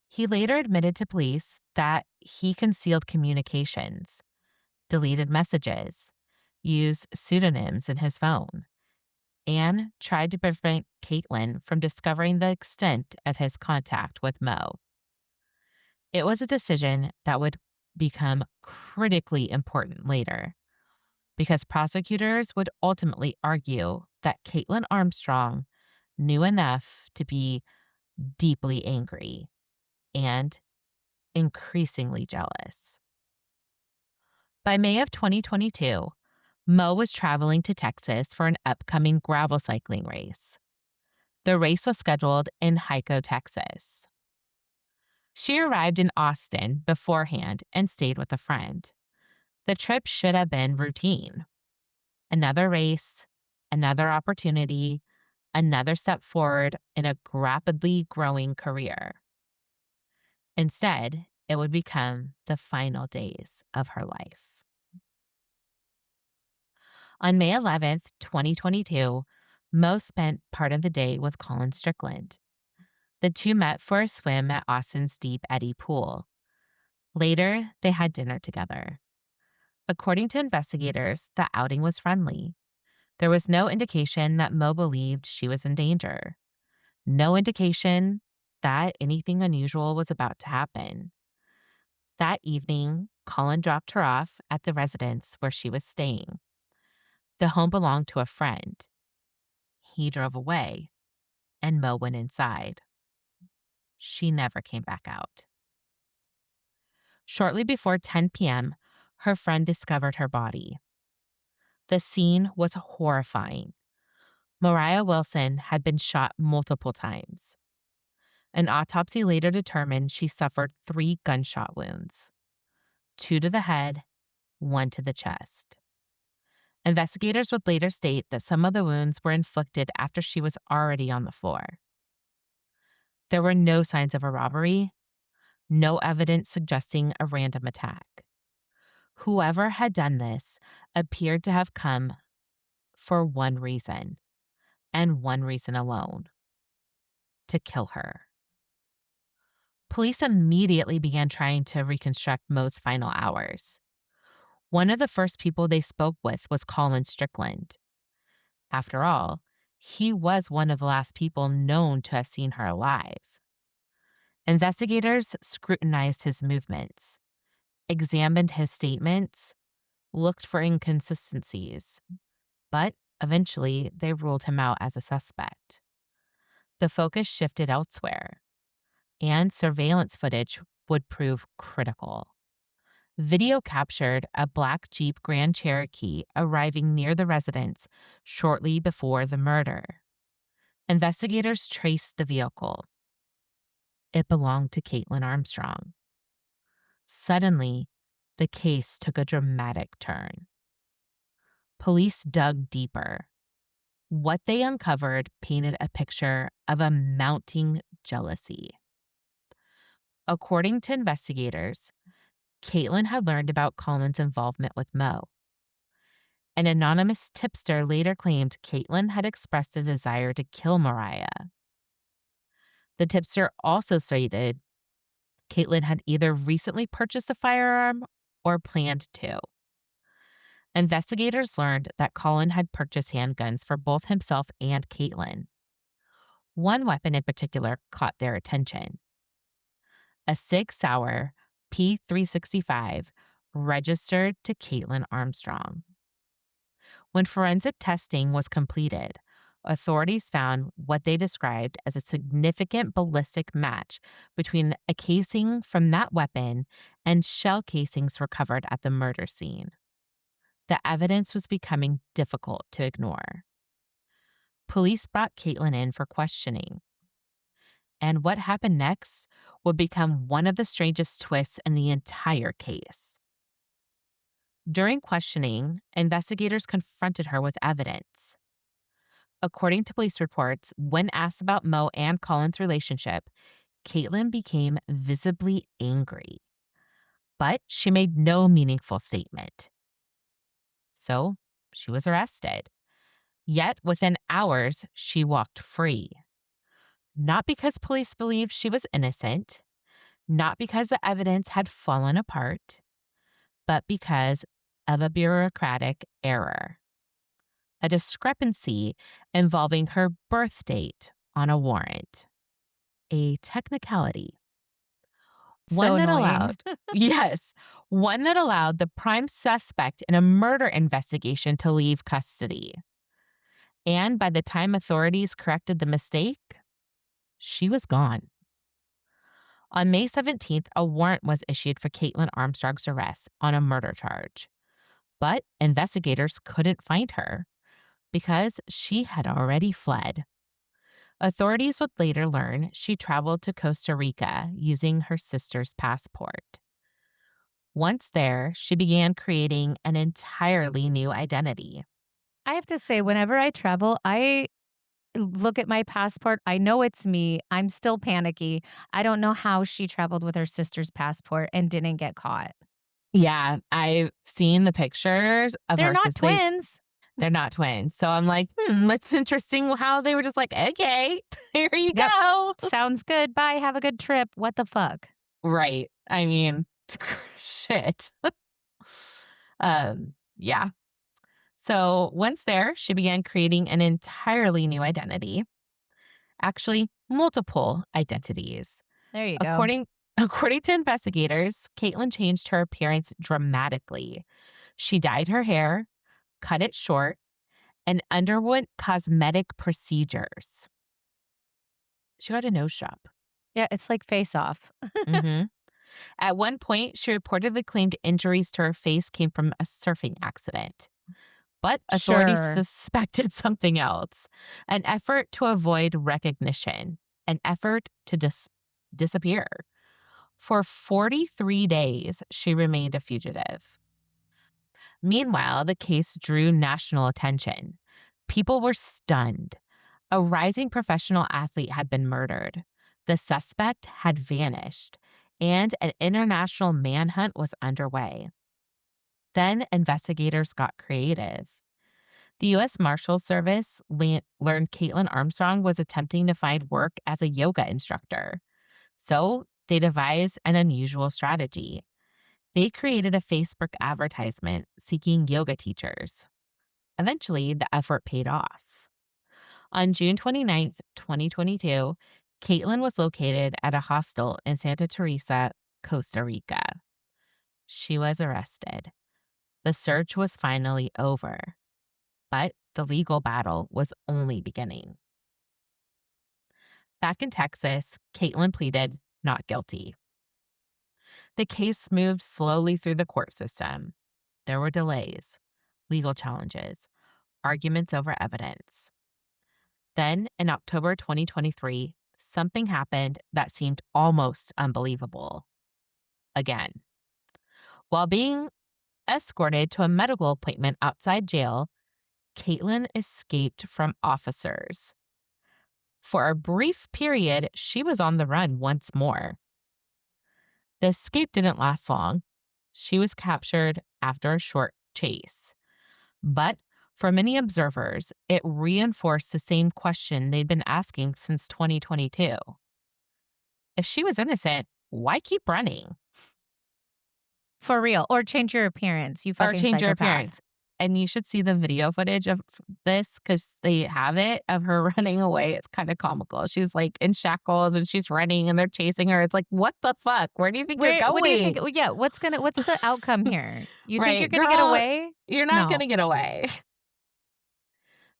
He later admitted to police that he concealed communications, deleted messages, used pseudonyms in his phone, and tried to prevent Caitlin from discovering the extent of his contact with Mo. It was a decision that would become critically important later because prosecutors would ultimately argue that Caitlin Armstrong knew enough to be deeply angry and increasingly jealous. By May of 2022, Mo was traveling to Texas for an upcoming gravel cycling race. The race was scheduled in Hyco, Texas. She arrived in Austin beforehand and stayed with a friend. The trip should have been routine. Another race, another opportunity, another step forward in a rapidly growing career. Instead, it would become the final days of her life. On May 11th, 2022, Mo spent part of the day with Colin Strickland. The two met for a swim at Austin's Deep Eddy Pool. Later, they had dinner together. According to investigators, the outing was friendly. There was no indication that Mo believed she was in danger. No indication that anything unusual was about to happen. That evening, Colin dropped her off at the residence where she was staying. The home belonged to a friend. He drove away, and Mo went inside. She never came back out. Shortly before 10 p.m., her friend discovered her body. The scene was horrifying. Moriah Wilson had been shot multiple times. An autopsy later determined she suffered 3 gunshot wounds, 2 to the head, 1 to the chest. Investigators would later state that some of the wounds were inflicted after she was already on the floor. There were no signs of a robbery, no evidence suggesting a random attack. Whoever had done this appeared to have come for one reason, and one reason alone: to kill her. Police immediately began trying to reconstruct Mo's final hours. One of the first people they spoke with was Colin Strickland. After all, he was one of the last people known to have seen her alive. Investigators scrutinized his movements, examined his statements, looked for inconsistencies, but eventually they ruled him out as a suspect. The focus shifted elsewhere, and surveillance footage would prove critical. Video captured a black Jeep Grand Cherokee arriving near the residence shortly before the murder. Investigators traced the vehicle. It belonged to Caitlin Armstrong. Suddenly, the case took a dramatic turn. Police dug deeper. What they uncovered painted a picture of a mounting jealousy. According to investigators, Caitlin had learned about Colin's involvement with Mo. An anonymous tipster later claimed Caitlin had expressed a desire to kill Moriah. The tipster also stated Caitlin had either recently purchased a firearm or planned to. Investigators learned that Colin had purchased handguns for both himself and Caitlin. One weapon in particular caught their attention: a Sig Sauer P365 registered to Caitlin Armstrong. When forensic testing was completed, authorities found what they described as a significant ballistic match between a casing from that weapon and shell casings recovered at the murder scene. The evidence was becoming difficult to ignore. Police brought Caitlin in for questioning. And what happened next would become one of the strangest twists in the entire case. During questioning, investigators confronted her with evidence. According to police reports, when asked about Mo and Colin's relationship, Caitlin became visibly angry. But she made no meaningful statement. So she was arrested. Yet within hours, she walked free. Not because police believed she was innocent, not because the evidence had fallen apart, but because of a bureaucratic error, a discrepancy involving her birth date on a warrant, a technicality, So one that annoying. allowed, yes, one that allowed the prime suspect in a murder investigation to leave custody. And by the time authorities corrected the mistake, she was gone. On May 17th, a warrant was issued for Caitlin Armstrong's arrest on a murder charge. But investigators couldn't find her because she had already fled. Authorities would later learn she traveled to Costa Rica using her sister's passport. Once there, she began creating an entirely new identity. I have to say, whenever I travel, I look at my passport. I know it's me. I'm still panicky. I don't know how she traveled with her sister's passport and didn't get caught. Yeah, I've seen the pictures of They're her not twins. they're not twins. So I'm like, it's interesting how they were just like, okay, here you Yep. go. Sounds good. Bye. Have a good trip. What the fuck? Right. I mean, shit. Yeah. So once there, she began creating an entirely new identity, actually, multiple identities. There you go. According to investigators, Caitlin changed her appearance dramatically. She dyed her hair, cut it short, and underwent cosmetic procedures. She got a nose job. Yeah, it's like face off. hmm At one point, she reportedly claimed injuries to her face came from a surfing accident. But authorities Sure. suspected something else, an effort to avoid recognition, an effort to disappear. For 43 days, she remained a fugitive. Meanwhile, the case drew national attention. People were stunned. A rising professional athlete had been murdered. The suspect had vanished, and an international manhunt was underway. Then investigators got creative. The U.S. Marshals Service learned Caitlin Armstrong was attempting to find work as a yoga instructor. So they devised an unusual strategy. They created a Facebook advertisement seeking yoga teachers. Eventually, the effort paid off. On June 29th, 2022, Caitlin was located at a hostel in Santa Teresa, Costa Rica. She was arrested. The search was finally over, but the legal battle was only beginning. Back in Texas, Caitlin pleaded not guilty. The case moved slowly through the court system. There were delays, legal challenges, arguments over evidence. Then, in October 2023, something happened that seemed almost unbelievable. Again, while being escorted to a medical appointment outside jail, Caitlin escaped from officers. For a brief period, she was on the run once more. The escape didn't last long. She was captured after a short chase. But for many observers, it reinforced the same question they'd been asking since 2022. If she was innocent, why keep running? For real. Or change your appearance, you Or fucking change your psychopath. appearance? And you should see the video footage of this because they have it of her running away. It's kind of comical. She's like in shackles and she's running and they're chasing her. It's like, what the fuck? Where do you think you're Where what do you think going? well, yeah, what's the outcome here? You think you're Right, gonna get girl, away? you're not No. going to get away.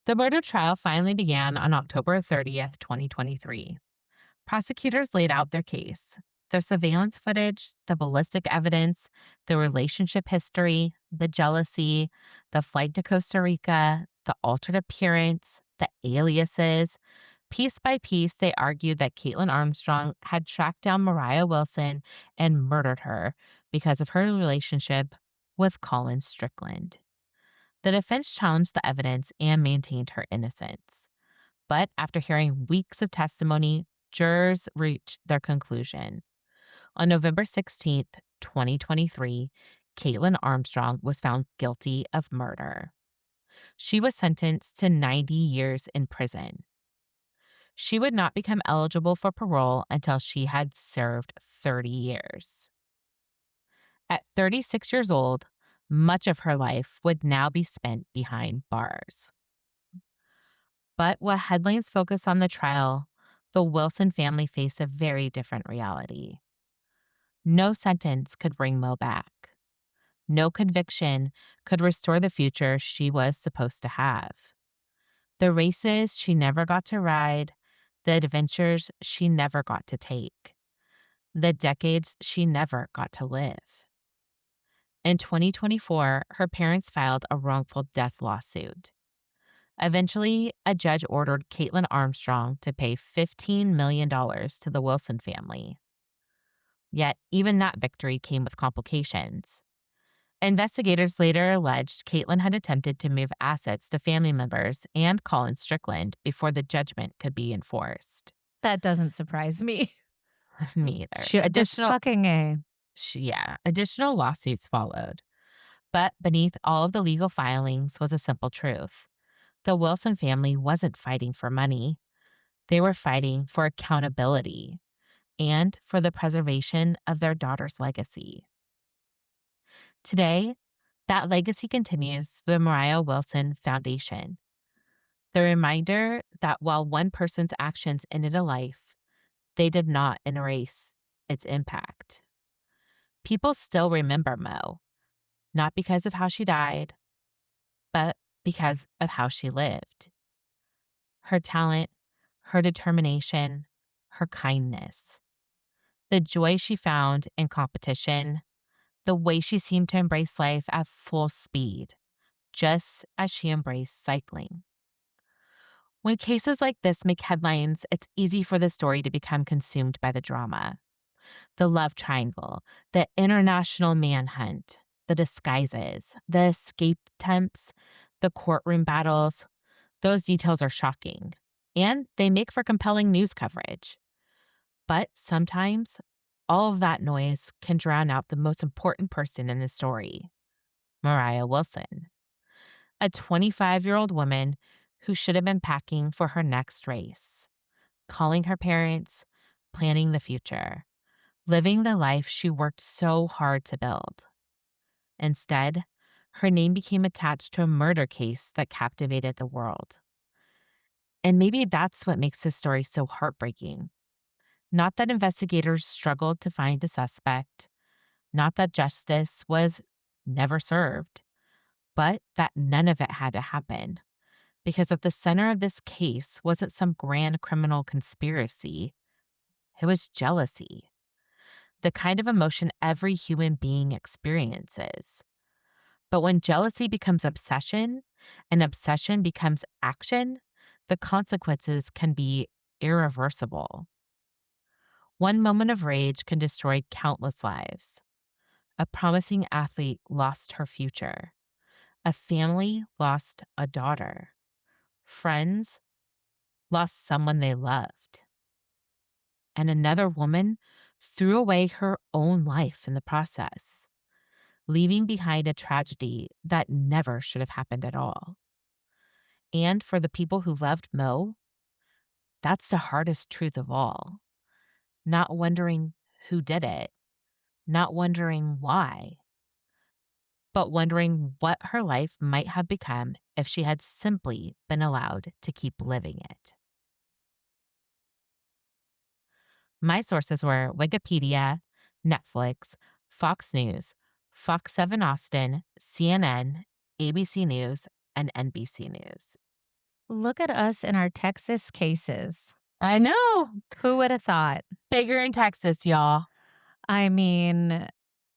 The murder trial finally began on October 30th, 2023. Prosecutors laid out their case. The surveillance footage, the ballistic evidence, the relationship history, the jealousy, the flight to Costa Rica, the altered appearance, the aliases. Piece by piece, they argued that Caitlin Armstrong had tracked down Moriah Wilson and murdered her because of her relationship with Colin Strickland. The defense challenged the evidence and maintained her innocence. But after hearing weeks of testimony, jurors reached their conclusion. On November 16th, 2023, Caitlin Armstrong was found guilty of murder. She was sentenced to 90 years in prison. She would not become eligible for parole until she had served 30 years. At 36 years old, Much of her life would now be spent behind bars. But while headlines focus on the trial, the Wilson family faced a very different reality. No sentence could bring Mo back. No conviction could restore the future she was supposed to have. The races she never got to ride, the adventures she never got to take, the decades she never got to live. In 2024, her parents filed a wrongful death lawsuit. Eventually, a judge ordered Caitlin Armstrong to pay $15 million to the Wilson family. Yet, even that victory came with complications. Investigators later alleged Caitlin had attempted to move assets to family members and Colin Strickland before the judgment could be enforced. That doesn't surprise me. Me either. Just fucking A. Additional lawsuits followed. But beneath all of the legal filings was a simple truth. The Wilson family wasn't fighting for money. They were fighting for accountability and for the preservation of their daughter's legacy. Today, that legacy continues through the Moriah Wilson Foundation. The reminder that while one person's actions ended a life, they did not erase its impact. People still remember Mo, not because of how she died, but because of how she lived. Her talent, her determination, her kindness, the joy she found in competition, the way she seemed to embrace life at full speed, just as she embraced cycling. When cases like this make headlines, it's easy for the story to become consumed by the drama. The love triangle, the international manhunt, the disguises, the escape attempts, the courtroom battles. Those details are shocking, and they make for compelling news coverage. But sometimes, all of that noise can drown out the most important person in the story, Moriah Wilson, a 25-year-old woman who should have been packing for her next race, calling her parents, planning the future, living the life she worked so hard to build. Instead, her name became attached to a murder case that captivated the world. And maybe that's what makes this story so heartbreaking. Not that investigators struggled to find a suspect, not that justice was never served, but that none of it had to happen. Because at the center of this case wasn't some grand criminal conspiracy, it was jealousy, the kind of emotion every human being experiences. But when jealousy becomes obsession and obsession becomes action, the consequences can be irreversible. One moment of rage can destroy countless lives. A promising athlete lost her future. A family lost a daughter. Friends lost someone they loved. And another woman threw away her own life in the process, leaving behind a tragedy that never should have happened at all. And for the people who loved Mo, that's the hardest truth of all. Not wondering who did it, not wondering why, but wondering what her life might have become if she had simply been allowed to keep living it. My sources were Wikipedia, Netflix, Fox News, Fox 7 Austin, CNN, ABC News, and NBC News. Look at us in our Texas cases. I know. Who would have It's thought? bigger in Texas, y'all. I mean,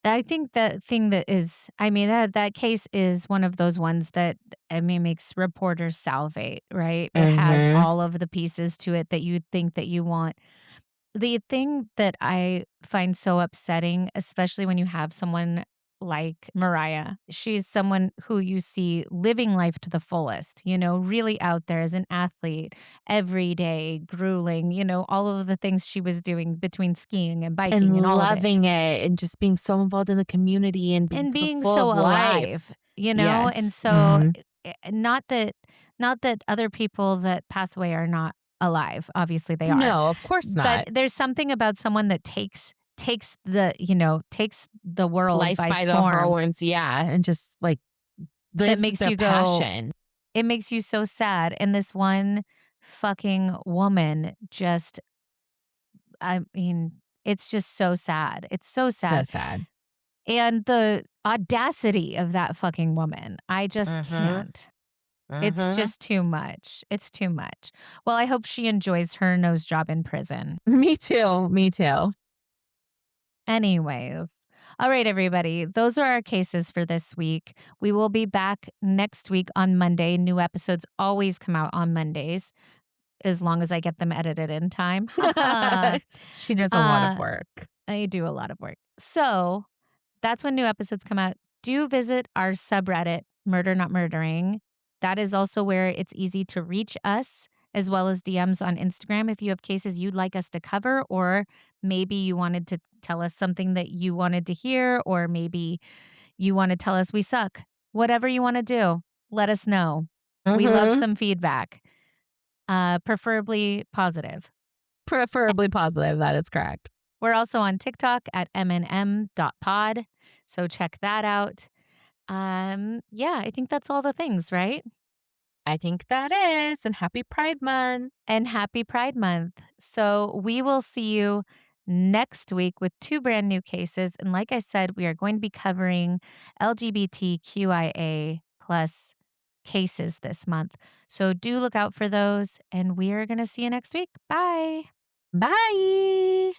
I think the thing that is I mean, that case is one of those ones that, I mean, makes reporters salivate, right? It has Mhm. all of the pieces to it that you think that you want. The thing that I find so upsetting, especially when you have someone like Mariah, she's someone who you see living life to the fullest, really out there as an athlete, every day, grueling, all of the things she was doing between skiing and biking and And all of it. loving it and just being so involved in the community and being And so being full so of life. alive, and Yes. so, Mhm. not that other people that pass away are not alive, obviously they are. No, of course But not. there's something about someone that takes takes the world Life by by the storm, horns, yeah, and just, like, that lives makes their you go passion. it makes you so sad, and this one fucking woman just I mean, it's just so sad. It's so So sad. sad. And the audacity of that fucking woman, I just Mhm, can't. It's mhm. just too much. It's too much. Well, I hope she enjoys her nose job in prison. Me too, me too. Anyways, all right, everybody. Those are our cases for this week. We will be back next week on Monday. New episodes always come out on Mondays, as long as I get them edited in time. Haha. She does a lot of uh, work. I do a lot of work. So that's when new episodes come out. Do visit our subreddit, Murder Not Murdering. That is also where it's easy to reach us, as well as DMs on Instagram if you have cases you'd like us to cover, or maybe you wanted to tell us something that you wanted to hear, or maybe you want to tell us we suck. Whatever you want to do, let us know. We love Mhm. some feedback, preferably positive. Preferably positive, that is correct. We're also on TikTok at mnm.pod. So check that out. Yeah, I think that's all the things, right? I think that is, and happy Pride Month. And happy Pride Month. So we will see you next week with two brand new cases. And like I said, we are going to be covering LGBTQIA plus cases this month. So do look out for those. And we are going to see you next week. Bye. Bye.